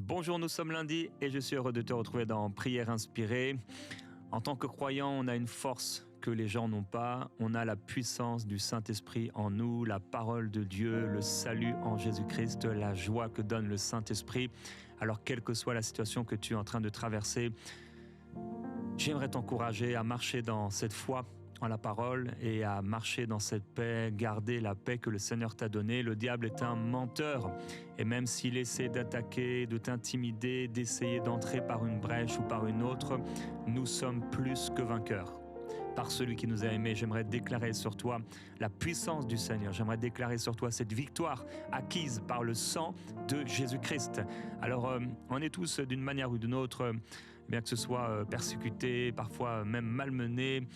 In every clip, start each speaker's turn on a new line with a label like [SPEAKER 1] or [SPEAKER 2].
[SPEAKER 1] Bonjour, nous sommes lundi et je suis heureux de te retrouver dans Prière inspirée. En tant que croyant, on a une force que les gens n'ont pas. On a la puissance du Saint-Esprit en nous, la parole de Dieu, le salut en Jésus-Christ, la joie que donne le Saint-Esprit. Alors, quelle que soit la situation que tu es en train de traverser, j'aimerais t'encourager à marcher dans cette foi en la parole et à marcher dans cette paix, garder la paix que le Seigneur t'a donnée. Le diable est un menteur et même s'il essaie d'attaquer, de t'intimider, d'essayer d'entrer par une brèche ou par une autre, nous sommes plus que vainqueurs. Par celui qui nous a aimés, j'aimerais déclarer sur toi la puissance du Seigneur. J'aimerais déclarer sur toi cette victoire acquise par le sang de Jésus-Christ. Alors, on est tous d'une manière ou d'une autre, bien que ce soit persécuté, parfois même malmené,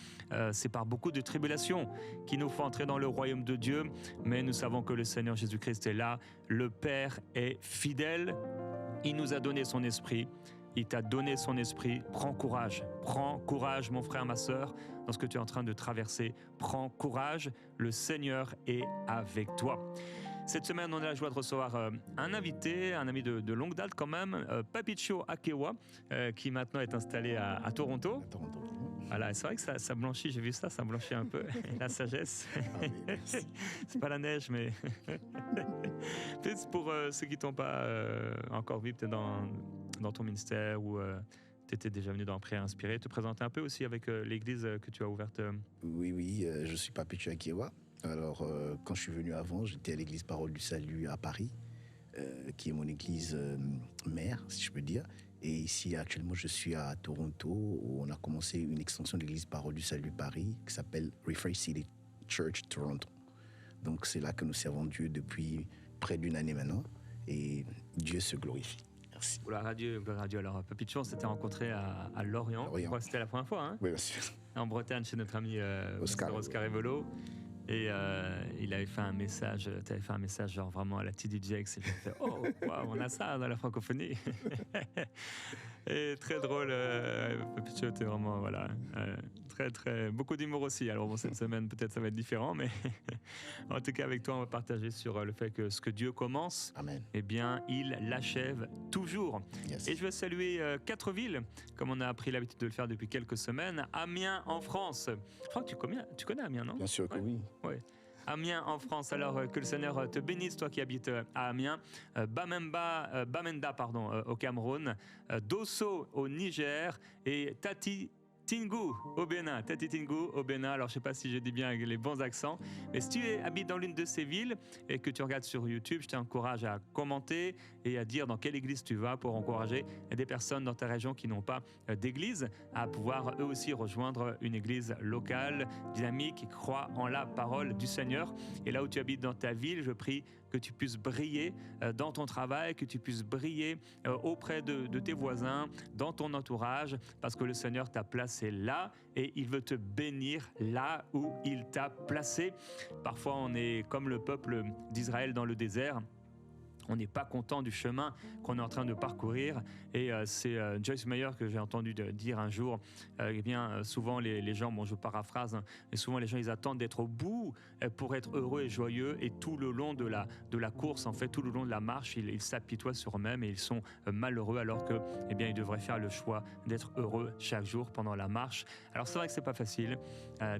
[SPEAKER 1] c'est par beaucoup de tribulations qu'il nous faut entrer dans le royaume de Dieu. Mais nous savons que le Seigneur Jésus-Christ est là. Le Père est fidèle. Il nous a donné son esprit. Il t'a donné son esprit. Prends courage mon frère, ma sœur, dans ce que tu es en train de traverser. Prends courage, le Seigneur est avec toi. Cette semaine, on a la joie de recevoir un invité, un ami de longue date quand même, Papicho Akewa, qui maintenant est installé à Toronto.
[SPEAKER 2] À Toronto.
[SPEAKER 1] Voilà, c'est vrai que ça blanchit, j'ai vu ça blanchit un peu, la sagesse. Ah oui, merci. C'est pas la neige, mais peut-être pour ceux qui t'ont pas encore vu, peut-être dans ton ministère ou tu étais déjà venu dans Prière inspirée, te présenter un peu aussi avec l'église que tu as ouverte.
[SPEAKER 2] Oui, je suis Papicho Akewa. Alors, quand je suis venu avant, j'étais à l'église Parole du Salut à Paris, qui est mon église mère, si je peux dire. Et ici, actuellement, je suis à Toronto, où on a commencé une extension de l'église Parole du Salut Paris, qui s'appelle Refresh City Church Toronto. Donc, c'est là que nous servons Dieu depuis près d'une année maintenant, et Dieu se glorifie. Merci.
[SPEAKER 1] Pour la radio. Alors, Papicho, on s'était rencontré à Lorient. Je crois que c'était la première fois, hein?
[SPEAKER 2] Oui, bien sûr.
[SPEAKER 1] En Bretagne, chez notre ami Oscar Evolo. Et il avait fait un message, tu avais fait un message genre vraiment à la TD Jakes, et j'ai fait oh, wow, on a ça dans la francophonie. Et très drôle, Papicho, t'es vraiment, voilà, très, beaucoup d'humour aussi. Alors bon, cette semaine, peut-être ça va être différent, mais en tout cas, avec toi, on va partager sur le fait que ce que Dieu commence,
[SPEAKER 2] Amen.
[SPEAKER 1] Eh bien, il l'achève toujours. Yes. Et je veux saluer 4 villes, comme on a pris l'habitude de le faire depuis quelques semaines. Amiens, en France. Je crois que tu connais Amiens, non?
[SPEAKER 2] Bien sûr que oui.
[SPEAKER 1] Oui. Amiens en France, alors que le Seigneur te bénisse, toi qui habites à Amiens, Bamenda au Cameroun, Dosso au Niger et Tati Tingu au Bénin. Alors je sais pas si je dis bien avec les bons accents, mais si tu habites dans l'une de ces villes et que tu regardes sur YouTube, je t'encourage à commenter et à dire dans quelle église tu vas pour encourager des personnes dans ta région qui n'ont pas d'église à pouvoir eux aussi rejoindre une église locale, dynamique, qui croit en la parole du Seigneur. Et là où tu habites dans ta ville, je prie que tu puisses briller dans ton travail, que tu puisses briller auprès de tes voisins, dans ton entourage, parce que le Seigneur t'a placé là et il veut te bénir là où il t'a placé. Parfois, on est comme le peuple d'Israël dans le désert. On n'est pas content du chemin qu'on est en train de parcourir. Et c'est Joyce Meyer que j'ai entendu dire un jour, eh bien, souvent les gens, bon je paraphrase, hein, mais souvent les gens ils attendent d'être au bout pour être heureux et joyeux, et tout le long de la course, en fait, tout le long de la marche, ils s'apitoient sur eux-mêmes et ils sont malheureux, alors que, eh bien, ils devraient faire le choix d'être heureux chaque jour pendant la marche. Alors c'est vrai que c'est pas facile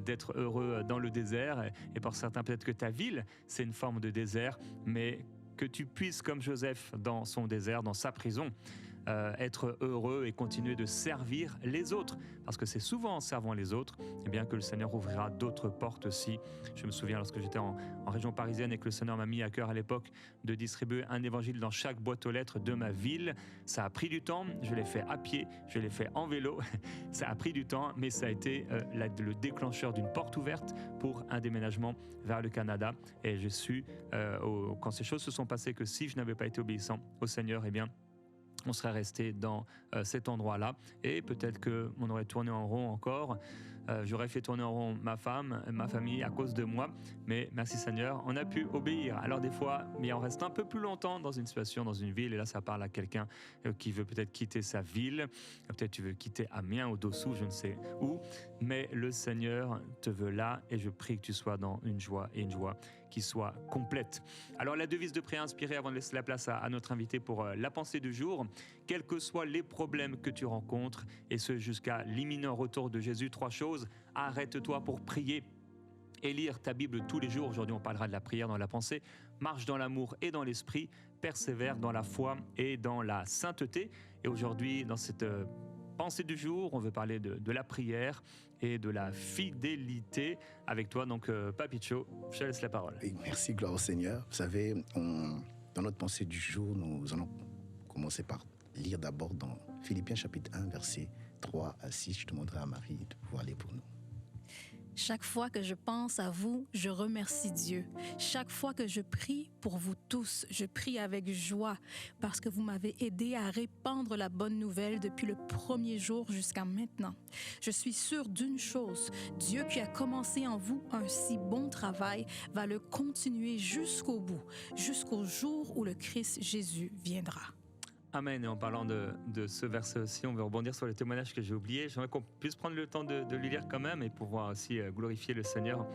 [SPEAKER 1] d'être heureux dans le désert, et pour certains peut-être que ta ville c'est une forme de désert, mais que tu puisses, comme Joseph dans son désert, dans sa prison, être heureux et continuer de servir les autres. Parce que c'est souvent en servant les autres eh bien, que le Seigneur ouvrira d'autres portes aussi. Je me souviens lorsque j'étais en région parisienne et que le Seigneur m'a mis à cœur à l'époque de distribuer un évangile dans chaque boîte aux lettres de ma ville. Ça a pris du temps, je l'ai fait à pied, je l'ai fait en vélo. Ça a pris du temps, mais ça a été le déclencheur d'une porte ouverte pour un déménagement vers le Canada. Et je suis, quand ces choses se sont passées, que si je n'avais pas été obéissant au Seigneur, eh bien, on serait resté dans cet endroit-là et peut-être qu'on aurait tourné en rond encore. J'aurais fait tourner en rond ma femme, ma famille à cause de moi, mais merci Seigneur, on a pu obéir. Alors des fois, mais on reste un peu plus longtemps dans une situation, dans une ville, et là ça parle à quelqu'un qui veut peut-être quitter sa ville, peut-être tu veux quitter Amiens ou Dossou, je ne sais où, mais le Seigneur te veut là et je prie que tu sois dans une joie et une joie qui soit complète. Alors la devise de prière inspirée avant de laisser la place à notre invité pour la pensée du jour, quels que soient les problèmes que tu rencontres et ce jusqu'à l'imminent retour de Jésus, 3 choses, arrête-toi pour prier et lire ta Bible tous les jours. Aujourd'hui, on parlera de la prière dans la pensée. Marche dans l'amour et dans l'esprit. Persévère dans la foi et dans la sainteté. Et aujourd'hui, dans cette pensée du jour, on veut parler de la prière et de la fidélité. Avec toi, donc, Papicho, je te laisse la parole.
[SPEAKER 2] Et merci, gloire au Seigneur. Vous savez, dans notre pensée du jour, nous allons commencer par lire d'abord dans Philippiens chapitre 1, versets 3 à 6. Je demanderai à Marie de pouvoir lire pour nous.
[SPEAKER 3] Chaque fois que je pense à vous, je remercie Dieu. Chaque fois que je prie pour vous tous, je prie avec joie parce que vous m'avez aidé à répandre la bonne nouvelle depuis le premier jour jusqu'à maintenant. Je suis sûre d'une chose, Dieu qui a commencé en vous un si bon travail va le continuer jusqu'au bout, jusqu'au jour où le Christ Jésus viendra.
[SPEAKER 1] Amen. Et en parlant de ce verset aussi, on veut rebondir sur le témoignage que j'ai oublié. J'aimerais qu'on puisse prendre le temps de le lire quand même et pouvoir aussi glorifier le Seigneur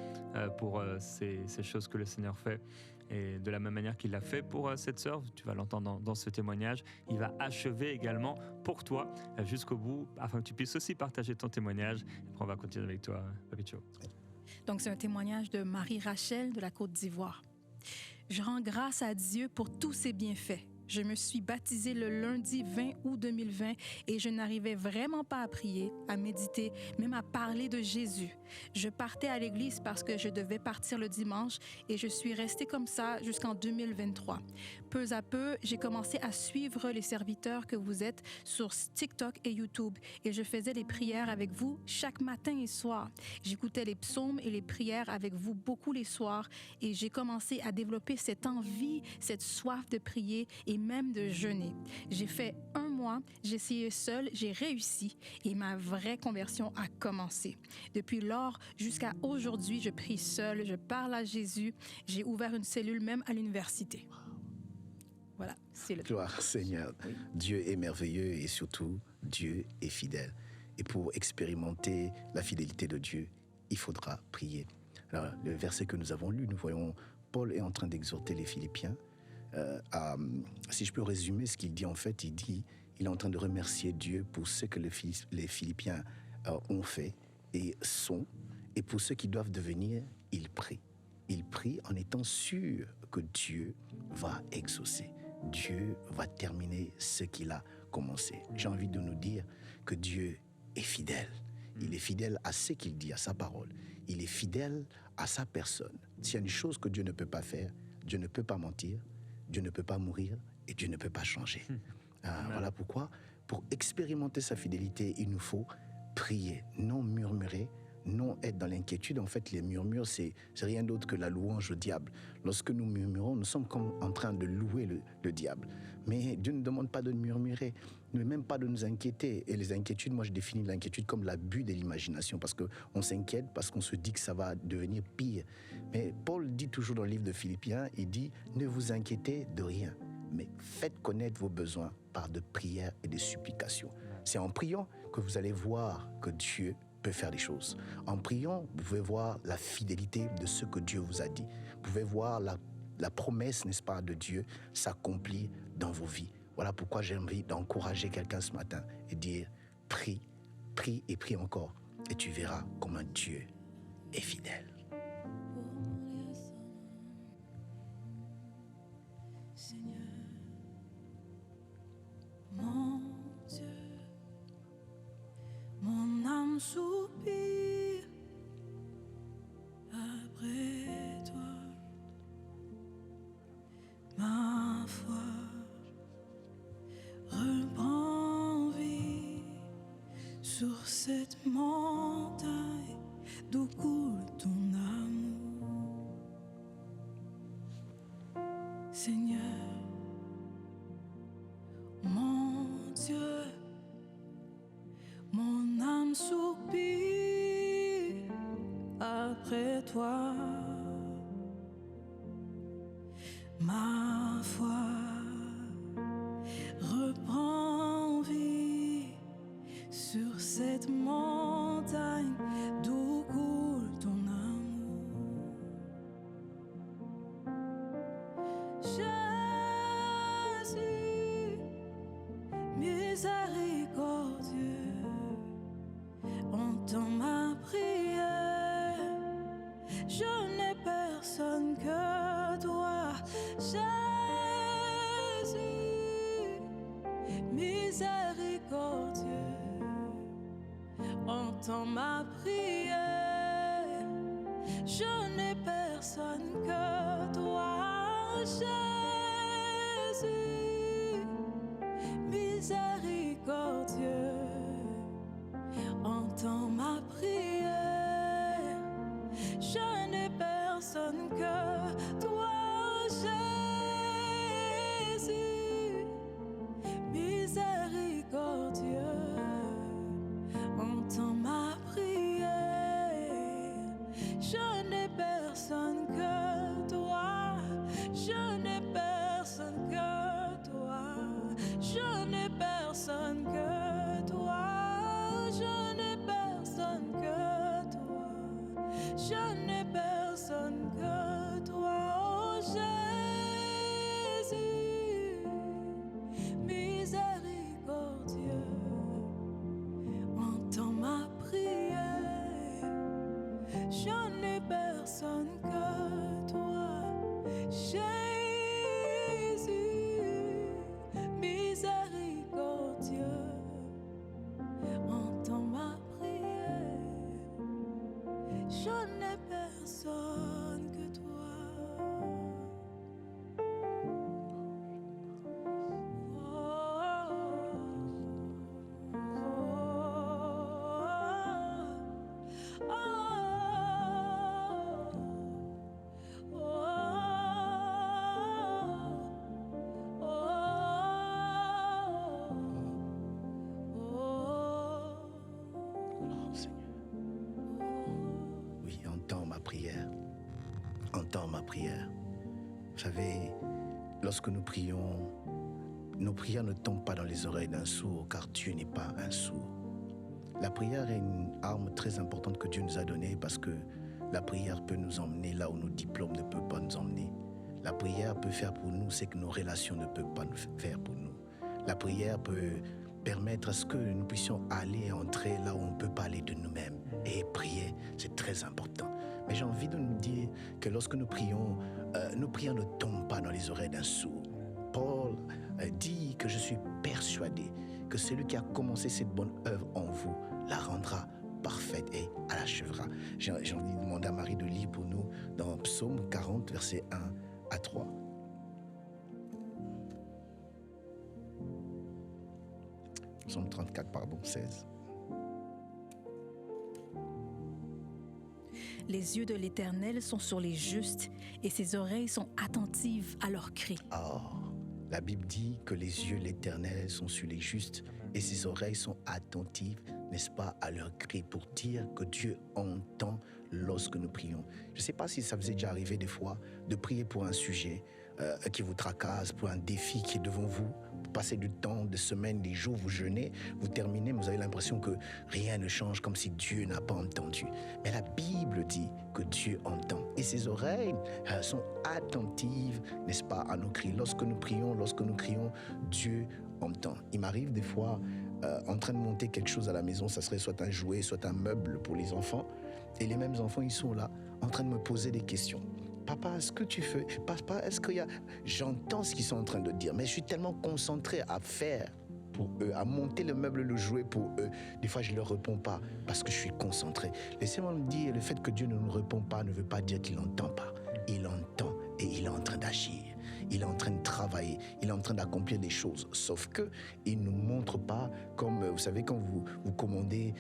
[SPEAKER 1] pour ces choses que le Seigneur fait. Et de la même manière qu'il l'a fait pour cette sœur, tu vas l'entendre dans ce témoignage, il va achever également pour toi jusqu'au bout, afin que tu puisses aussi partager ton témoignage. Après, on va continuer avec toi, Papicho.
[SPEAKER 3] Donc, c'est un témoignage de Marie-Rachel de la Côte d'Ivoire. Je rends grâce à Dieu pour tous ses bienfaits. Je me suis baptisée le lundi 20 août 2020 et je n'arrivais vraiment pas à prier, à méditer, même à parler de Jésus. Je partais à l'église parce que je devais partir le dimanche et je suis restée comme ça jusqu'en 2023. Peu à peu, j'ai commencé à suivre les serviteurs que vous êtes sur TikTok et YouTube et je faisais les prières avec vous chaque matin et soir. J'écoutais les psaumes et les prières avec vous beaucoup les soirs et j'ai commencé à développer cette envie, cette soif de prier et même de jeûner. J'ai fait 1 mois, j'ai essayé seule, j'ai réussi et ma vraie conversion a commencé. Depuis lors jusqu'à aujourd'hui, je prie seule, je parle à Jésus, j'ai ouvert une cellule même à l'université. Voilà, c'est le
[SPEAKER 2] Gloire Seigneur.
[SPEAKER 3] Oui.
[SPEAKER 2] Dieu est merveilleux et surtout, Dieu est fidèle. Et pour expérimenter la fidélité de Dieu, il faudra prier. Alors, le verset que nous avons lu, nous voyons Paul est en train d'exhorter les Philippiens. Si je peux résumer ce qu'il dit, en fait, il est en train de remercier Dieu pour ce que les Philippiens ont fait et sont, et pour ce qu'ils doivent devenir, il prie. Il prie en étant sûr que Dieu va exaucer. Dieu va terminer ce qu'il a commencé. J'ai envie de nous dire que Dieu est fidèle. Il est fidèle à ce qu'il dit, à sa parole. Il est fidèle à sa personne. S'il y a une chose que Dieu ne peut pas faire, Dieu ne peut pas mentir, Dieu ne peut pas mourir et Dieu ne peut pas changer. Voilà pourquoi, pour expérimenter sa fidélité, il nous faut prier, non murmurer, non être dans l'inquiétude. En fait, les murmures, c'est rien d'autre que la louange au diable. Lorsque nous murmurons, nous sommes comme en train de louer le diable. Mais Dieu ne demande pas de murmurer, ne même pas de nous inquiéter. Et les inquiétudes, moi je définis l'inquiétude comme l'abus de l'imagination, parce qu'on s'inquiète, parce qu'on se dit que ça va devenir pire. Mais Paul dit toujours dans le livre de Philippiens, il dit « Ne vous inquiétez de rien, mais faites connaître vos besoins par de prières et de supplications. » C'est en priant que vous allez voir que Dieu peut faire des choses. En priant, vous pouvez voir la fidélité de ce que Dieu vous a dit. Vous pouvez voir la promesse, n'est-ce pas, de Dieu s'accomplir dans vos vies. Voilà pourquoi j'ai envie d'encourager quelqu'un ce matin et dire prie, prie et prie encore. Et tu verras comment Dieu est fidèle.
[SPEAKER 4] Seigneur, mon Dieu, mon âme soupire après toi, ma foi reprend vie sur cette montagne d'où coule ton amour. Seigneur, mon Dieu, mon âme soupire après toi, ma foi reprend vie sur cette montagne entends ma prière. Je n'ai personne que toi, Jésus, miséricordieux. Entends ma prière. Je n'ai personne que toi, Jésus, miséricordieux. Entends ma prière. Je n'ai personne que toi. Je n'ai personne que toi. Je n'ai personne que toi. Je n'ai personne que toi. Je n'ai personne que toi, oh Jésus, miséricordieux. Entends ma prière. Je n'ai personne que toi, Jésus, miséricordieux. Entends ma prière. Je n'ai personne que toi. Oh, oh, oh,
[SPEAKER 2] Oh, Seigneur. Oui, entends ma prière. Entends ma prière. Vous savez, lorsque nous prions, nos prières ne tombent pas dans les oreilles d'un sourd, car Dieu n'est pas un sourd. La prière est une arme très importante que Dieu nous a donnée parce que la prière peut nous emmener là où nos diplômes ne peuvent pas nous emmener. La prière peut faire pour nous ce que nos relations ne peuvent pas nous faire pour nous. La prière peut permettre à ce que nous puissions aller et entrer là où on ne peut pas aller de nous-mêmes. Et prier, c'est très important. Mais j'ai envie de nous dire que lorsque nous prions, nos prières ne tombent pas dans les oreilles d'un sourd. Paul dit que je suis persuadé que celui qui a commencé cette bonne œuvre en vous la rendra parfaite et à l'achèvera. J'ai envie de demander à Marie de lire pour nous dans Psaume 40, versets 1 à 3. Psaume 34, pardon, 16.
[SPEAKER 3] Les yeux de l'Éternel sont sur les justes et ses oreilles sont attentives à leurs cris.
[SPEAKER 2] Or, la Bible dit que les yeux de l'Éternel sont sur les justes et ses oreilles sont attentives, n'est-ce pas, à leurs cris, pour dire que Dieu entend lorsque nous prions. Je ne sais pas si ça vous est déjà arrivé des fois de prier pour un sujet qui vous tracasse, pour un défi qui est devant vous. Vous passez du temps, des semaines, des jours, vous jeûnez, vous terminez, vous avez l'impression que rien ne change, comme si Dieu n'a pas entendu. Mais la Bible dit que Dieu entend. Et ses oreilles sont attentives, n'est-ce pas, à nos cris. Lorsque nous crions, Dieu entend. Il m'arrive des fois, en train de monter quelque chose à la maison, ça serait soit un jouet, soit un meuble pour les enfants. Et les mêmes enfants, ils sont là, en train de me poser des questions. Papa, est-ce que tu fais? Papa, est-ce qu'il y a... J'entends ce qu'ils sont en train de dire, mais je suis tellement concentré à faire pour eux, à monter le meuble, le jouet pour eux. Des fois, je ne leur réponds pas parce que je suis concentré. Laissez-moi me dire, le fait que Dieu ne nous répond pas ne veut pas dire qu'il n'entend pas. Il entend et il est en train d'agir. Il est en train de travailler, il est en train d'accomplir des choses. Sauf qu'il ne nous montre pas, comme vous savez, quand vous commandez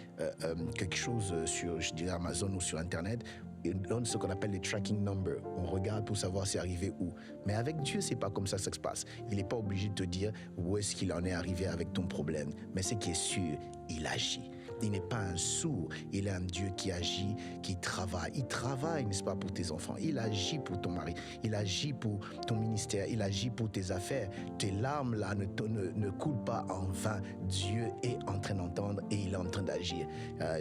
[SPEAKER 2] quelque chose sur, je dirais, Amazon ou sur Internet, il donne ce qu'on appelle les tracking numbers. On regarde pour savoir c'est arrivé où. Mais avec Dieu, c'est pas comme ça que ça se passe. Il n'est pas obligé de te dire où est-ce qu'il en est arrivé avec ton problème. Mais ce qui est sûr, il agit. Il n'est pas un sourd, il est un Dieu qui agit, qui travaille. Il travaille, n'est-ce pas, pour tes enfants. Il agit pour ton mari, il agit pour ton ministère, il agit pour tes affaires. Tes larmes là ne coulent pas en vain. Dieu est en train d'entendre et il est en train d'agir.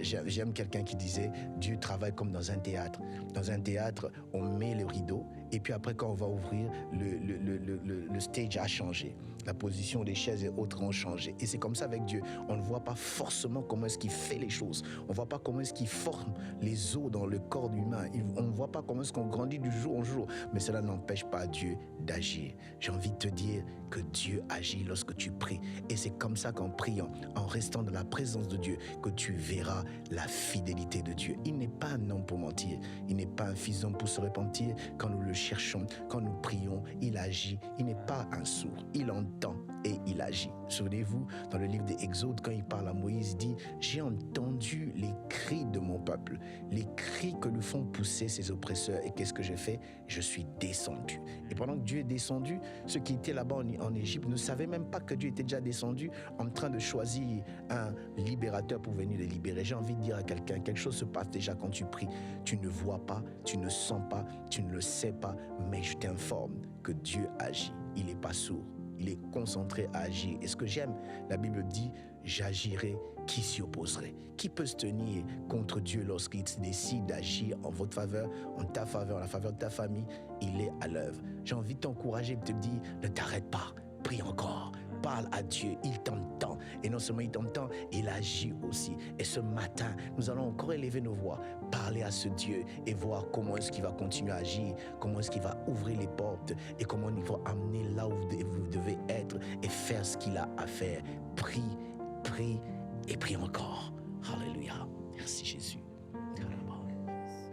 [SPEAKER 2] J'aime quelqu'un qui disait, Dieu travaille comme dans un théâtre. Dans un théâtre, on met le rideau Et puis après, quand on va ouvrir, le stage a changé. La position des chaises et autres ont changé. Et c'est comme ça avec Dieu. On ne voit pas forcément comment est-ce qu'il fait les choses. On ne voit pas comment est-ce qu'il forme les os dans le corps humain. On ne voit pas comment est-ce qu'on grandit du jour au jour. Mais cela n'empêche pas Dieu d'agir. J'ai envie de te dire que Dieu agit lorsque tu pries. Et c'est comme ça qu'en priant, en restant dans la présence de Dieu, que tu verras la fidélité de Dieu. Il n'est pas un homme pour mentir. Il n'est pas un fils d'homme pour se repentir. Quand nous le cherchons, quand nous prions, il agit. Il n'est pas un sourd. Il entend et il agit. Souvenez-vous, dans le livre des Exodes, quand il parle à Moïse, il dit « J'ai entendu les cris de mon peuple, les cris que nous font pousser ses oppresseurs. Et qu'est-ce que j'ai fait? Je suis descendu. » Et pendant que Dieu est descendu, ceux qui étaient là-bas en Égypte ne savaient même pas que Dieu était déjà descendu en train de choisir un libérateur pour venir les libérer. J'ai envie de dire à quelqu'un, quelque chose se passe déjà quand tu pries. Tu ne vois pas, tu ne sens pas, tu ne le sais pas, mais je t'informe que Dieu agit. Il n'est pas sourd. Il est concentré à agir. Et ce que j'aime, la Bible dit, j'agirai, qui s'y opposerait? Qui peut se tenir contre Dieu lorsqu'il décide d'agir en votre faveur, en ta faveur, en la faveur de ta famille? Il est à l'œuvre. J'ai envie de t'encourager, de te dire, ne t'arrête pas, prie encore. Parle à Dieu, il t'entend. Et non seulement il t'entend, il agit aussi. Et ce matin, nous allons encore élever nos voix, parler à ce Dieu et voir comment est-ce qu'il va continuer à agir, comment est-ce qu'il va ouvrir les portes et comment il va amener là où vous devez être et faire ce qu'il a à faire. Prie, prie et prie encore. Alléluia. Merci Jésus.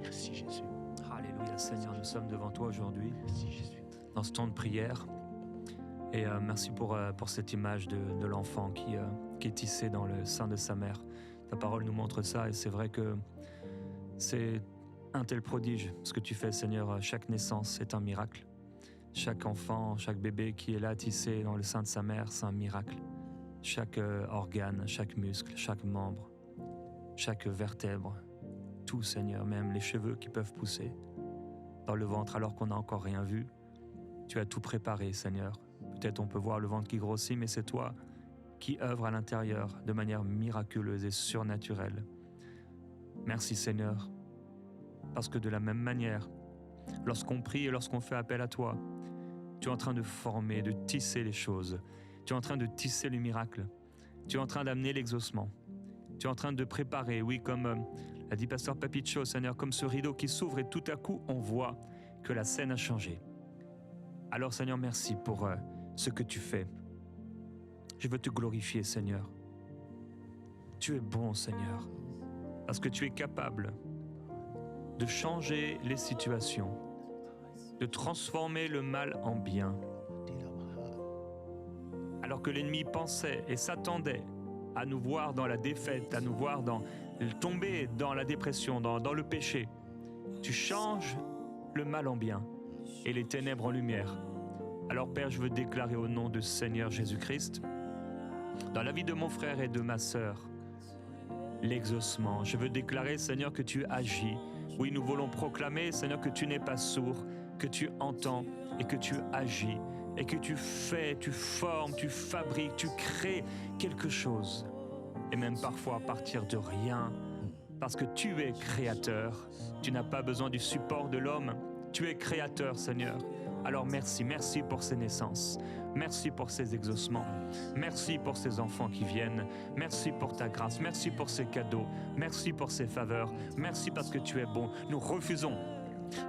[SPEAKER 2] Merci Jésus.
[SPEAKER 1] Alléluia Seigneur, nous sommes devant toi aujourd'hui,
[SPEAKER 2] Merci Jésus.
[SPEAKER 1] dans ce temps de prière. Et merci pour cette image de l'enfant qui est tissé dans le sein de sa mère. Ta parole nous montre ça et c'est vrai que c'est un tel prodige ce que tu fais, Seigneur. Chaque naissance est un miracle. Chaque enfant, chaque bébé qui est là tissé dans le sein de sa mère, c'est un miracle. Chaque organe, chaque muscle, chaque membre, chaque vertèbre, tout, Seigneur, même les cheveux qui peuvent pousser dans le ventre alors qu'on n'a encore rien vu. Tu as tout préparé, Seigneur. Peut-être on peut voir le ventre qui grossit, mais c'est toi qui œuvres à l'intérieur de manière miraculeuse et surnaturelle. Merci Seigneur, parce que de la même manière, lorsqu'on prie et lorsqu'on fait appel à toi, tu es en train de former, de tisser les choses. Tu es en train de tisser le miracle. Tu es en train d'amener l'exaucement. Tu es en train de préparer, oui, comme l'a dit Pasteur Papicho, Seigneur, comme ce rideau qui s'ouvre et tout à coup on voit que la scène a changé. Alors Seigneur, merci pour ce que tu fais. Je veux te glorifier, Seigneur. Tu es bon, Seigneur, parce que tu es capable de changer les situations, de transformer le mal en bien. Alors que l'ennemi pensait et s'attendait à nous voir dans la défaite, à nous voir tomber dans la dépression, dans le péché, tu changes le mal en bien et les ténèbres en lumière. Alors Père, je veux déclarer au nom de Seigneur Jésus-Christ, dans la vie de mon frère et de ma sœur, l'exaucement. Je veux déclarer, Seigneur, que tu agis. Oui, nous voulons proclamer, Seigneur, que tu n'es pas sourd, que tu entends et que tu agis. Et que tu fais, tu formes, tu fabriques, tu crées quelque chose. Et même parfois à partir de rien. Parce que tu es créateur. Tu n'as pas besoin du support de l'homme. Tu es créateur, Seigneur. Alors merci pour ces naissances. Merci pour ces exaucements. Merci pour ces enfants qui viennent. Merci pour ta grâce. Merci pour ces cadeaux. Merci pour ces faveurs. Merci parce que tu es bon. Nous refusons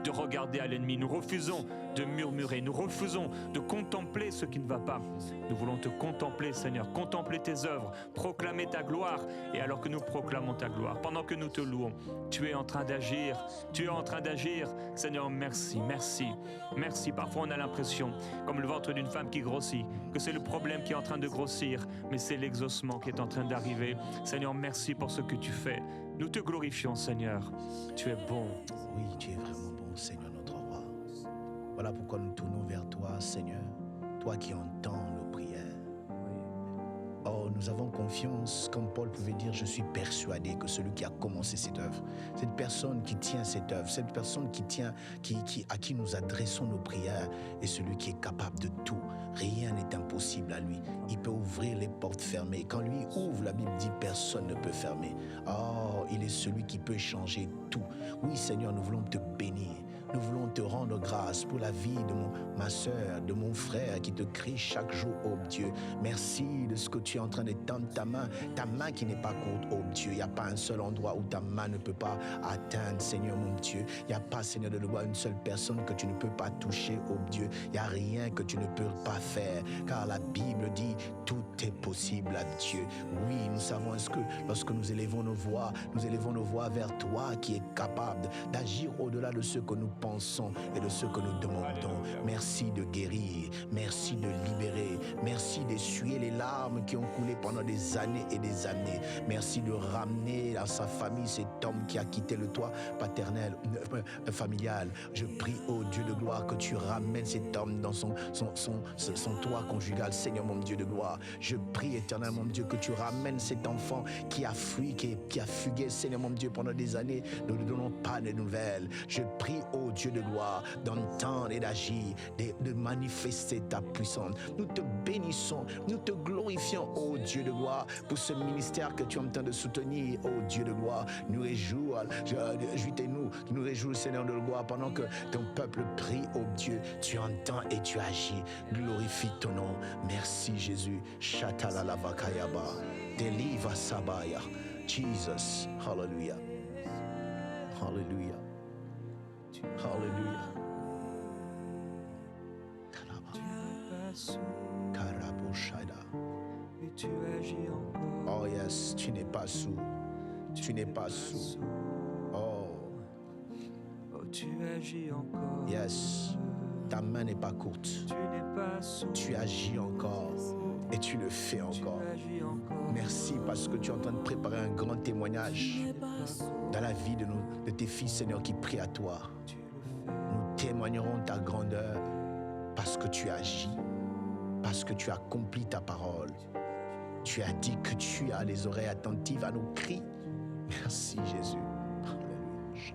[SPEAKER 1] de regarder à l'ennemi. Nous refusons de murmurer. Nous refusons de contempler ce qui ne va pas. Nous voulons te contempler, Seigneur, contempler tes œuvres, proclamer ta gloire. Et alors que nous proclamons ta gloire, pendant que nous te louons, tu es en train d'agir. Tu es en train d'agir. Seigneur, merci, merci, merci. Parfois, on a l'impression, comme le ventre d'une femme qui grossit, que c'est le problème qui est en train de grossir, mais c'est l'exaucement qui est en train d'arriver. Seigneur, merci pour ce que tu fais. Nous te glorifions, Seigneur. Tu es bon.
[SPEAKER 2] Oui, tu es vraiment bon, Seigneur notre roi. Voilà pourquoi nous tournons vers toi, Seigneur, toi qui entends nos prières. Oh, nous avons confiance, comme Paul pouvait dire, je suis persuadé que celui qui a commencé cette œuvre, cette personne qui tient cette œuvre, cette personne à qui nous adressons nos prières, est celui qui est capable de tout. Rien n'est impossible à lui. Il peut ouvrir les portes fermées. Quand lui ouvre, la Bible dit, personne ne peut fermer. Oh, il est celui qui peut changer tout. Oui, Seigneur, nous voulons te bénir. Nous voulons te rendre grâce pour la vie de ma soeur, de mon frère qui te crie chaque jour, oh Dieu. Merci de ce que tu es en train d'étendre ta main qui n'est pas courte, oh Dieu. Il n'y a pas un seul endroit où ta main ne peut pas atteindre, Seigneur mon Dieu. Il n'y a pas, Seigneur de gloire, une seule personne que tu ne peux pas toucher, oh Dieu. Il n'y a rien que tu ne peux pas faire, car la Bible dit tout est possible à Dieu. Oui, nous savons est-ce que lorsque nous élevons nos voix vers toi qui est capable d'agir au-delà de ce que nous pensons et de ce que nous demandons. Merci de guérir, merci de libérer, merci d'essuyer les larmes qui ont coulé pendant des années et des années. Merci de ramener à sa famille cet homme qui a quitté le toit paternel, familial. Je prie, ô Dieu de gloire, que tu ramènes cet homme dans son toit conjugal, Seigneur mon Dieu de gloire. Je prie, éternel mon Dieu, que tu ramènes cet enfant qui a fui, qui a fugué, Seigneur mon Dieu, pendant des années. Nous ne donnons pas de nouvelles. Je prie, ô Dieu de gloire, d'entendre et d'agir, de manifester ta puissance. Nous te bénissons, nous te glorifions, ô Dieu de gloire, pour ce ministère que tu es en train de soutenir, ô Dieu de gloire. Nous réjouis, Seigneur de gloire, pendant que ton peuple prie, ô Dieu, tu entends et tu agis. Glorifie ton nom. Merci Jésus. Shatalalabakayaba. Deliver Sabaya. Jesus. Hallelujah. Hallelujah. Hallelujah. Karaboshada.
[SPEAKER 5] Et tu agis encore.
[SPEAKER 2] Oh yes, tu n'es pas sous. Tu n'es pas sous. Oh.
[SPEAKER 5] Oh, tu agis encore.
[SPEAKER 2] Yes. Ta main n'est pas courte.
[SPEAKER 5] Tu n'es pas sous.
[SPEAKER 2] Tu agis encore et tu le fais encore.
[SPEAKER 5] Tu agis encore.
[SPEAKER 2] Merci parce que tu es en train de préparer un grand témoignage dans la vie de tes fils, Seigneur, qui prient à toi.
[SPEAKER 5] Tu le fais.
[SPEAKER 2] Nous témoignerons ta grandeur parce que tu agis, parce que tu accomplis ta parole. Tu as dit que tu as les oreilles attentives à nos cris. Merci Jésus. Alléluia.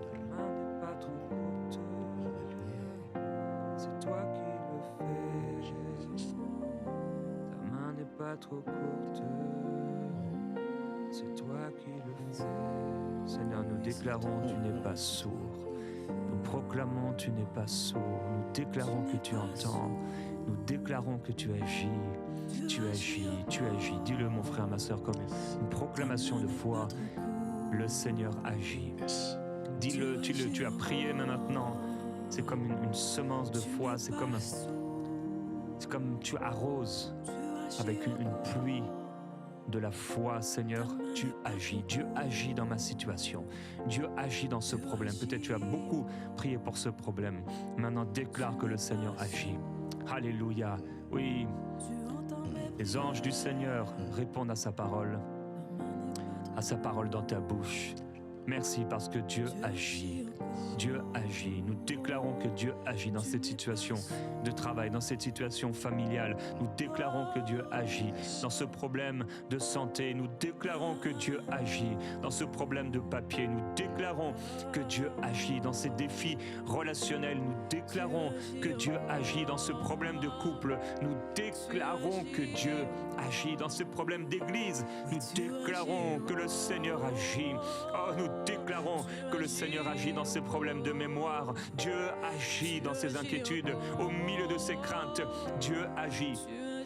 [SPEAKER 5] Ta main n'est pas trop courte. C'est toi qui le fais, Jésus. Ta main n'est pas trop courte. C'est toi qui le fais.
[SPEAKER 1] Seigneur, nous déclarons tu n'es pas sourd. Nous proclamons tu n'es pas sourd. Nous déclarons que tu entends. Nous déclarons que tu agis. Tu agis, tu agis. Dis-le mon frère, ma soeur, comme une proclamation de foi. Le Seigneur agit. Dis-le, tu as prié, mais maintenant, c'est comme une semence de foi. C'est comme tu arroses avec une pluie de la foi. Seigneur, tu agis. Dieu agit dans ma situation. Dieu agit dans ce problème. Peut-être tu as beaucoup prié pour ce problème. Maintenant, déclare que le Seigneur agit. Alléluia. Oui, les anges du Seigneur répondent à sa parole dans ta bouche. Merci parce que Dieu agit. Dieu agit. Nous déclarons que Dieu agit dans cette situation de travail, dans cette situation familiale. Nous déclarons que Dieu agit dans ce problème de santé. Nous déclarons que Dieu agit dans ce problème de papier. Nous déclarons que Dieu agit dans ces défis relationnels. Nous déclarons que Dieu agit dans ce problème de couple. Nous déclarons que Dieu agit dans ce problème d'église. Nous déclarons que le Seigneur agit. Oh, nous déclarons que le Seigneur agit dans ces problèmes de mémoire. Dieu agit dans ces inquiétudes, au milieu de ces craintes. Dieu agit.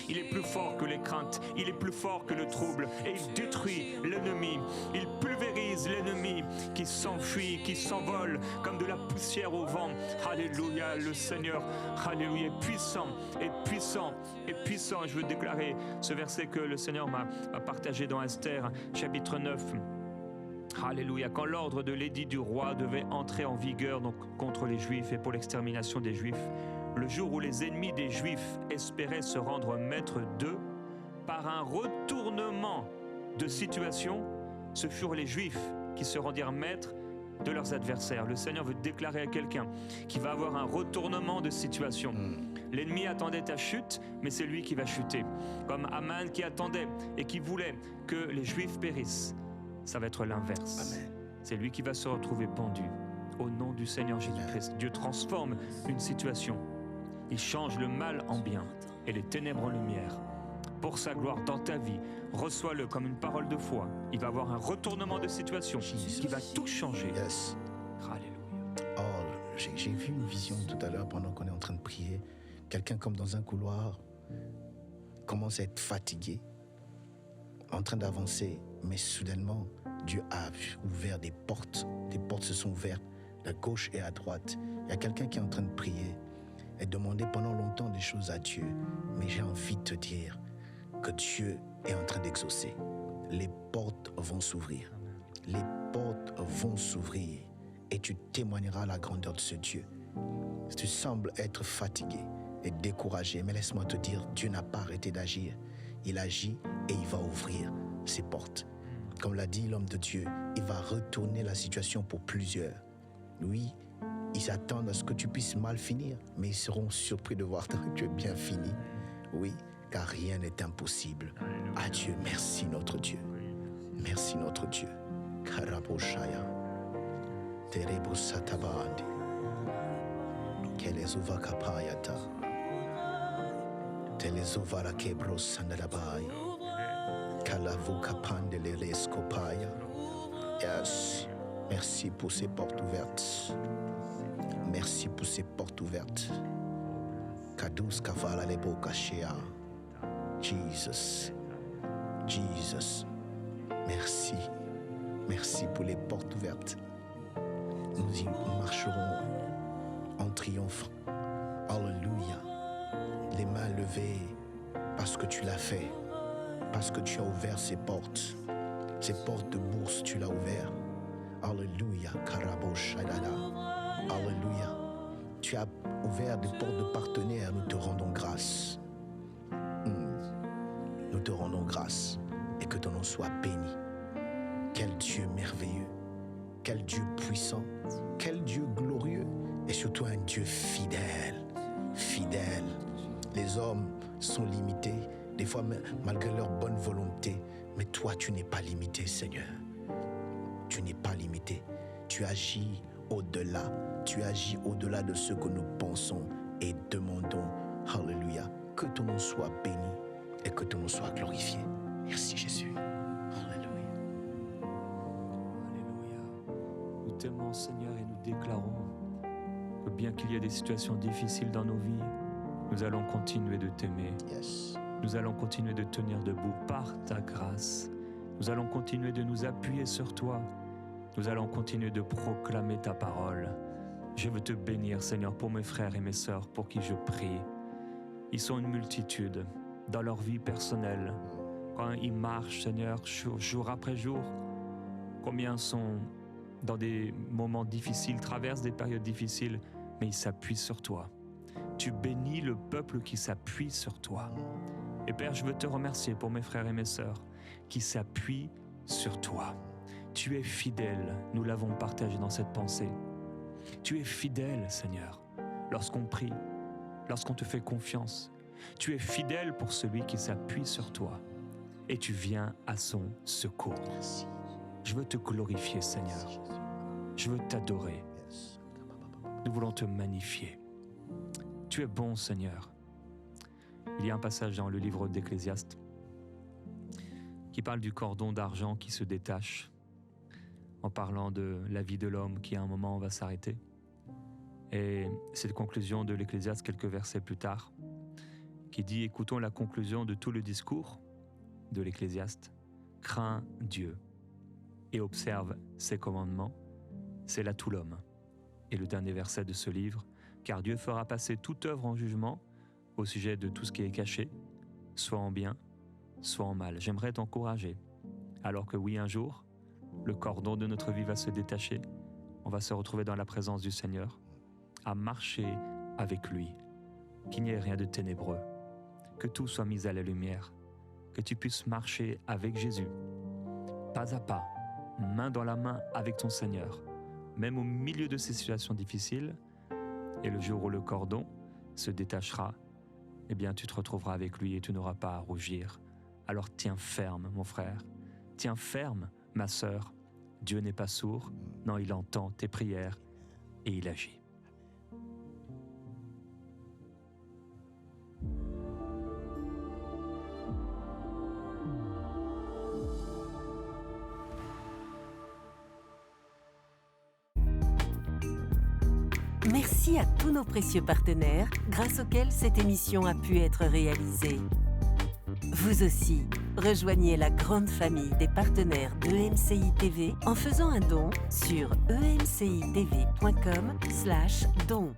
[SPEAKER 1] Il est plus fort que les craintes, il est plus fort que le trouble et il détruit l'ennemi. Il pulvérise l'ennemi qui s'enfuit, qui s'envole comme de la poussière au vent. Alléluia, le Seigneur, alléluia, est puissant, est puissant, est puissant. Je veux déclarer ce verset que le Seigneur m'a partagé dans Esther, chapitre 9. Alléluia. Quand l'ordre de l'édit du roi devait entrer en vigueur donc, contre les Juifs et pour l'extermination des Juifs, le jour où les ennemis des Juifs espéraient se rendre maîtres d'eux, par un retournement de situation, ce furent les Juifs qui se rendirent maîtres de leurs adversaires. Le Seigneur veut déclarer à quelqu'un qui va avoir un retournement de situation. L'ennemi attendait ta chute, mais c'est lui qui va chuter. Comme Aman qui attendait et qui voulait que les Juifs périssent. Ça va être l'inverse.
[SPEAKER 2] Amen.
[SPEAKER 1] C'est lui qui va se retrouver pendu. Au nom du Seigneur Jésus-Christ, Dieu transforme une situation. Il change le mal en bien et les ténèbres en lumière. pour sa gloire dans ta vie. Reçois-le comme une parole de foi. Il va avoir un retournement de situation qui va tout changer.
[SPEAKER 2] Yes.
[SPEAKER 1] Alléluia.
[SPEAKER 2] Oh, j'ai vu une vision tout à l'heure pendant qu'on est en train de prier. Quelqu'un comme dans un couloir commence à être fatigué, en train d'avancer, mais soudainement, Dieu a ouvert des portes. Des portes se sont ouvertes à gauche et à droite. Il y a quelqu'un qui est en train de prier et demander pendant longtemps des choses à Dieu. Mais j'ai envie de te dire que Dieu est en train d'exaucer. Les portes vont s'ouvrir. Les portes vont s'ouvrir et tu témoigneras la grandeur de ce Dieu. Tu sembles être fatigué et découragé, mais laisse-moi te dire, Dieu n'a pas arrêté d'agir. Il agit et il va ouvrir ses portes. Comme l'a dit l'homme de Dieu, il va retourner la situation pour plusieurs. Oui, ils attendent à ce que tu puisses mal finir, mais ils seront surpris de voir que tu es bien fini. Oui, car rien n'est impossible. Adieu, merci notre Dieu. Merci notre Dieu. Karaboshaya. Terebo satabandi. Kelezuva kapayata. Telezovara kebro sandalabai. Kalavu kapandele leskopaya. Yes. Merci pour ces portes ouvertes. Merci pour ces portes ouvertes. Kadus kavala lebo kashea. Jesus. Jesus. Merci. Merci pour les portes ouvertes. Nous y marcherons en triomphe. Alléluia. Les mains levées parce que tu l'as fait. Parce que tu as ouvert ces portes. Ces portes de bourse, tu l'as ouvert. Alléluia. Karabo Shadada. Alléluia. Tu as ouvert des portes de partenaires. Nous te rendons grâce. Nous te rendons grâce. Et que ton nom soit béni. Quel Dieu merveilleux. Quel Dieu puissant. Quel Dieu glorieux. Et surtout un Dieu fidèle. Fidèle. Les hommes sont limités. Des fois, malgré leur bonne volonté. Mais toi, tu n'es pas limité, Seigneur. Tu n'es pas limité. Tu agis au-delà. Tu agis au-delà de ce que nous pensons et demandons. Alléluia. Que ton nom soit béni et que ton nom soit glorifié. Merci, Jésus. Alléluia.
[SPEAKER 1] Alléluia. Nous t'aimons, Seigneur, et nous déclarons que bien qu'il y ait des situations difficiles dans nos vies, nous allons continuer de t'aimer.
[SPEAKER 2] Yes.
[SPEAKER 1] Nous allons continuer de tenir debout par ta grâce. Nous allons continuer de nous appuyer sur toi. Nous allons continuer de proclamer ta parole. Je veux te bénir, Seigneur, pour mes frères et mes sœurs pour qui je prie. Ils sont une multitude dans leur vie personnelle. Quand ils marchent, Seigneur, jour après jour, combien sont dans des moments difficiles, traversent des périodes difficiles, mais ils s'appuient sur toi. Tu bénis le peuple qui s'appuie sur toi. Et Père, je veux te remercier pour mes frères et mes sœurs qui s'appuient sur toi. Tu es fidèle, nous l'avons partagé dans cette pensée. Tu es fidèle, Seigneur, lorsqu'on prie, lorsqu'on te fait confiance. Tu es fidèle pour celui qui s'appuie sur toi et tu viens à son secours.
[SPEAKER 2] Merci.
[SPEAKER 1] Je veux te glorifier, Seigneur. Je veux t'adorer.
[SPEAKER 2] Yes.
[SPEAKER 1] Nous voulons te magnifier. Tu es bon, Seigneur. Il y a un passage dans le livre d'Ecclésiaste qui parle du cordon d'argent qui se détache en parlant de la vie de l'homme qui à un moment va s'arrêter. Et cette conclusion de l'Ecclésiaste quelques versets plus tard qui dit « Écoutons la conclusion de tout le discours de l'Ecclésiaste. Crains Dieu et observe ses commandements, c'est là tout l'homme. » Et le dernier verset de ce livre « Car Dieu fera passer toute œuvre en jugement au sujet de tout ce qui est caché, soit en bien, soit en mal. » J'aimerais t'encourager, alors que oui, un jour, le cordon de notre vie va se détacher, on va se retrouver dans la présence du Seigneur, à marcher avec lui, qu'il n'y ait rien de ténébreux, que tout soit mis à la lumière, que tu puisses marcher avec Jésus, pas à pas, main dans la main avec ton Seigneur, même au milieu de ces situations difficiles, et le jour où le cordon se détachera, eh bien tu te retrouveras avec lui et tu n'auras pas à rougir. Alors tiens ferme, mon frère, tiens ferme, ma sœur. Dieu n'est pas sourd, non, il entend tes prières et il agit.
[SPEAKER 6] Merci à tous nos précieux partenaires grâce auxquels cette émission a pu être réalisée. Vous aussi, rejoignez la grande famille des partenaires d'EMCI TV en faisant un don sur emcitv.com/don.